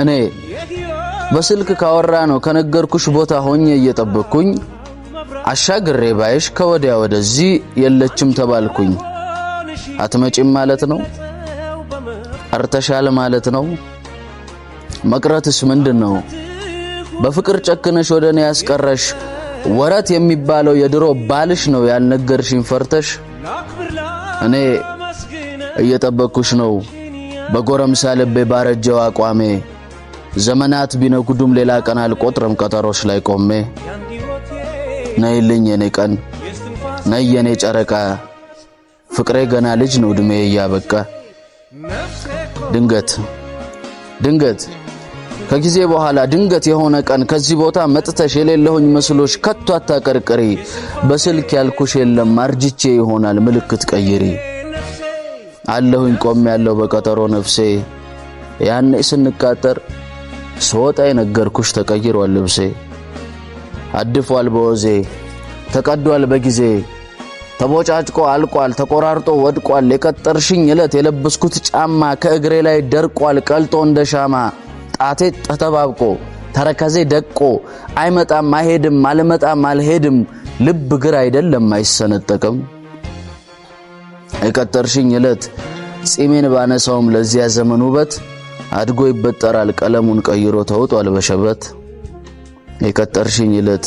እኔ በስልክ ካወራ ነው ከነገርኩሽ ቦታ ሆኜ እየጠበቅኩኝ አሻግሬ ባይሽ ከወዲያ ወደዚህ የለችም ተባልኩኝ። አትመጪም ማለት ነው? አርተሻል ማለት ነው? መቅረትስ ምንድነው? በፍቅር ጨክነሽ ወደኔ ያስቀረሽ ወራት የሚባለው የድሮ ባልሽ ነው ያልነገርሽኝ ፈርተሽ? እኔ እየጠበቅኩሽ ነው በጎረምሳ ልቤ ባረጀው አቋሜ ዘመናት ቢነጉዱም ሌላ ቀን አልቆጥርም ቀጠሮሽ ላይ ቆሜ። ነይልኝ የኔ ቀን ነይ የኔ ጨረቃ ፍቅሬ ገና ልጅ ነው እድሜ ያበቃ። ድንገት ከጊዜ በኋላ ድንገት የሆነ ቀን ከዚህ ቦታ መጥተሽ የሌለሁኝ መስሎሽ ከቶ አታቀርቅሪ። በስልክ ያልኩሽ የለም አርጅቼ ይሆናል ምልክት ቀይሪ። አለሁኝ ቆም ያለው በቀጠሮ ነፍሴ ያኔ ስንቃጠር ሶጣ የነገርኩሽ ተቀይሯል ልብሴ። አድፏል በወዜ ተቀዷል በጊዜ ተቦጫጭቆ አልቋል ተቆራርጦ ወድቋል። የቀጠርሽኝ እለት የለበስኩት ጫማ ከእግሬ ላይ ደርቋል ቀልጦ እንደሻማ። ጣቴ ተተባብቆ ተረከዜ ደቆ አይመጣም አይሄድም አልመጣም አልሄድም ልብ ግር አይደለም አይሰነጠቅም። የቀጠርሽኝ እለት ጺሜን ባነሳውም ለዚያ ዘመን ውበት አድጎ ይበጠራል ቀለሙን ቀይሮ ተውጧል በሸበት። የቀጠርሽኝ እለት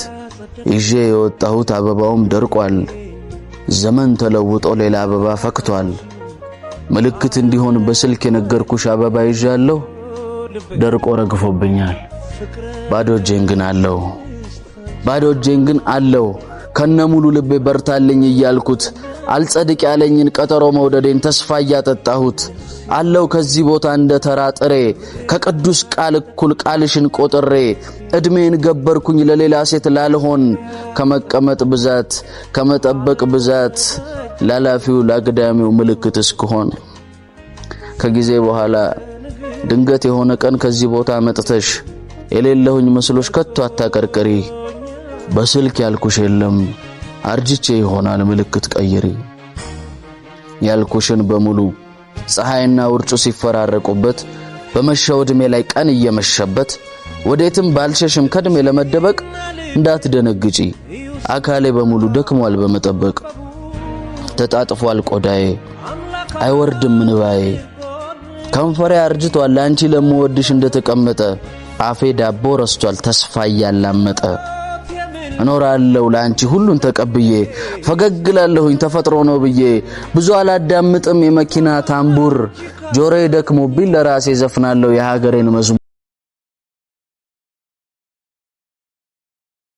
ይዤ የወጣሁት አበባውም ደርቋል ዘመን ተለውጦ ሌላ አበባ ፈክቷል። ምልክት እንዲሆን በስልክ የነገርኩሽ አበባ ይዣለሁ ደርቆ ረግፎብኛል ባዶ እጄን ግን አለው ከነሙሉ ልቤ በርታልኝ እያልኩት አልጸድቅ ያለኝን ቀጠሮ መውደዴን ተስፋ ያጠጣሁት አለው ከዚህ ቦታ እንደ ተራጥሬ ከቅዱስ ቃል እኩል ቃልሽን ቆጥሬ እድሜን ገበርኩኝ ለሌላ ሴት ላልሆን ከመቀመጥ ብዛት ከመጠበቅ ብዛት ላላፊው ላግዳሚው ምልክት እስከሆን። ከጊዜ በኋላ ድንገት የሆነ ቀን ከዚህ ቦታ መጥተሽ የሌለሁኝ መስሎሽ ከቶ አታቀርቅሪ። በስልክ ያልኩሽ የለም አርጅቼ ይሆናል ምልክት ቀይሪ። ያልኩሽን በሙሉ ፀሐይና ውርጩ ሲፈራረቁበት በመሸው እድሜ ላይ ቀን እየመሸበት ወዴትም ባልሸሽም ከድሜ ለመደበቅ እንዳትደነግጪ አካሌ በሙሉ ደክሟል በመጠበቅ። ተጣጥፏል ቆዳዬ አይወርድም እንባዬ ከንፈሬ አርጅቷል አንቺ ለምወድሽ እንደተቀመጠ አፌ ዳቦ ረስቷል ተስፋ ያላመጠ። እኖራለሁ ላንቺ ሁሉን ተቀብዬ ፈገግላለሁኝ ተፈጥሮ ነው ብዬ ብዙ አላዳምጥም የመኪና ታምቡር ጆሮዬ ደክሞብኝ ለራሴ ዘፍናለሁ የሀገሬን መዝሙር።